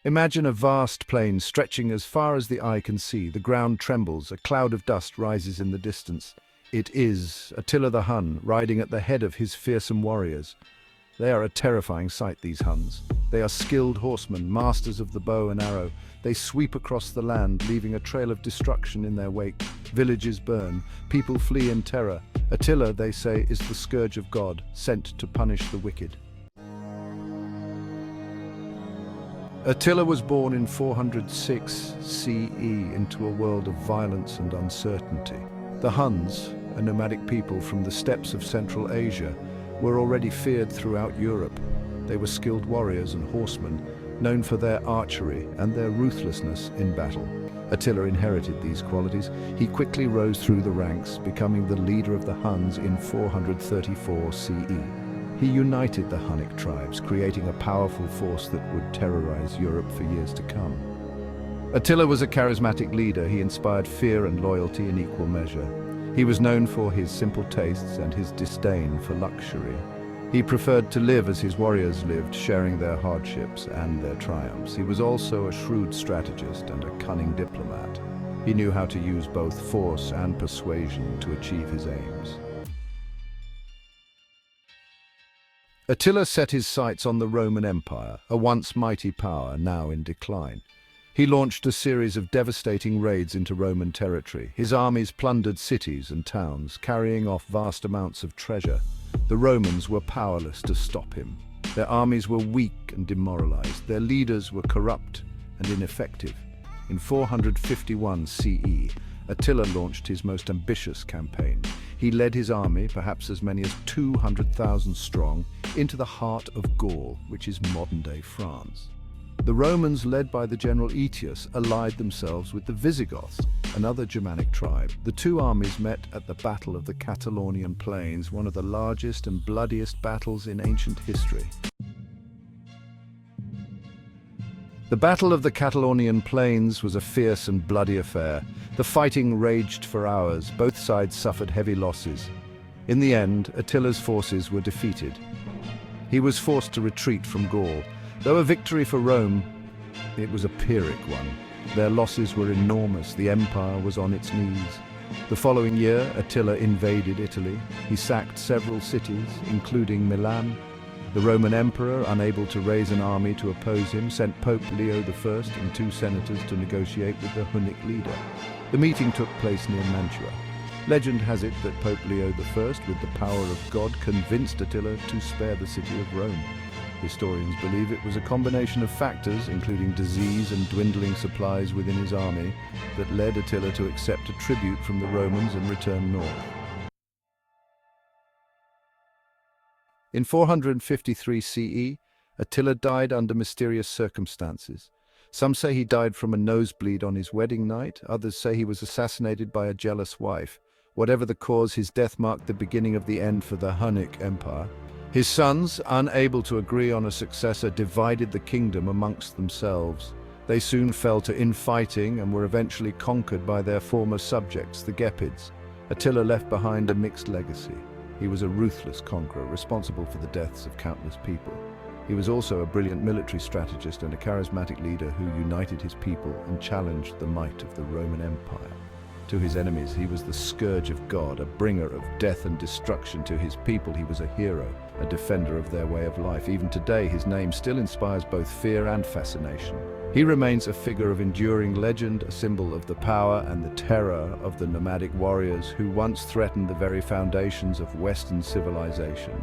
Imagine a vast plain stretching as far as the eye can see. The ground trembles, a cloud of dust rises in the distance. It is Attila the Hun, riding at the head of his fearsome warriors. They are a terrifying sight, these Huns. They are skilled horsemen, masters of the bow and arrow. They sweep across the land, leaving a trail of destruction in their wake. Villages burn, people flee in terror. Attila, they say, is the scourge of God, sent to punish the wicked. Attila was born in 406 CE into a world of violence and uncertainty. The Huns, a nomadic people from the steppes of Central Asia, were already feared throughout Europe. They were skilled warriors and horsemen, known for their archery and their ruthlessness in battle. Attila inherited these qualities. He quickly rose through the ranks, becoming the leader of the Huns in 434 CE. He united the Hunnic tribes, creating a powerful force that would terrorize Europe for years to come. Attila was a charismatic leader. He inspired fear and loyalty in equal measure. He was known for his simple tastes and his disdain for luxury. He preferred to live as his warriors lived, sharing their hardships and their triumphs. He was also a shrewd strategist and a cunning diplomat. He knew how to use both force and persuasion to achieve his aims. Attila set his sights on the Roman Empire, a once mighty power now in decline. He launched a series of devastating raids into Roman territory. His armies plundered cities and towns, carrying off vast amounts of treasure. The Romans were powerless to stop him. Their armies were weak and demoralized. Their leaders were corrupt and ineffective. In 451 CE, Attila launched his most ambitious campaign. He led his army, perhaps as many as 200,000 strong, into the heart of Gaul, which is modern-day France. The Romans, led by the general Aetius, allied themselves with the Visigoths, another Germanic tribe. The two armies met at the Battle of the Catalaunian Plains, one of the largest and bloodiest battles in ancient history. The Battle of the Catalaunian Plains was a fierce and bloody affair. The fighting raged for hours. Both sides suffered heavy losses. In the end, Attila's forces were defeated. He was forced to retreat from Gaul. Though a victory for Rome, it was a Pyrrhic one. Their losses were enormous. The empire was on its knees. The following year, Attila invaded Italy. He sacked several cities, including Milan. The Roman emperor, unable to raise an army to oppose him, sent Pope Leo I and two senators to negotiate with the Hunnic leader. The meeting took place near Mantua. Legend has it that Pope Leo I, with the power of God, convinced Attila to spare the city of Rome. Historians believe it was a combination of factors, including disease and dwindling supplies within his army, that led Attila to accept a tribute from the Romans and return north. In 453 CE, Attila died under mysterious circumstances. Some say he died from a nosebleed on his wedding night, others say he was assassinated by a jealous wife. Whatever the cause, his death marked the beginning of the end for the Hunnic Empire. His sons, unable to agree on a successor, divided the kingdom amongst themselves. They soon fell to infighting and were eventually conquered by their former subjects, the Gepids. Attila left behind a mixed legacy. He was a ruthless conqueror, responsible for the deaths of countless people. He was also a brilliant military strategist and a charismatic leader who united his people and challenged the might of the Roman Empire. To his enemies, he was the scourge of God, a bringer of death and destruction. To his people, he was a hero, a defender of their way of life. Even today, his name still inspires both fear and fascination. He remains a figure of enduring legend, a symbol of the power and the terror of the nomadic warriors who once threatened the very foundations of Western civilization.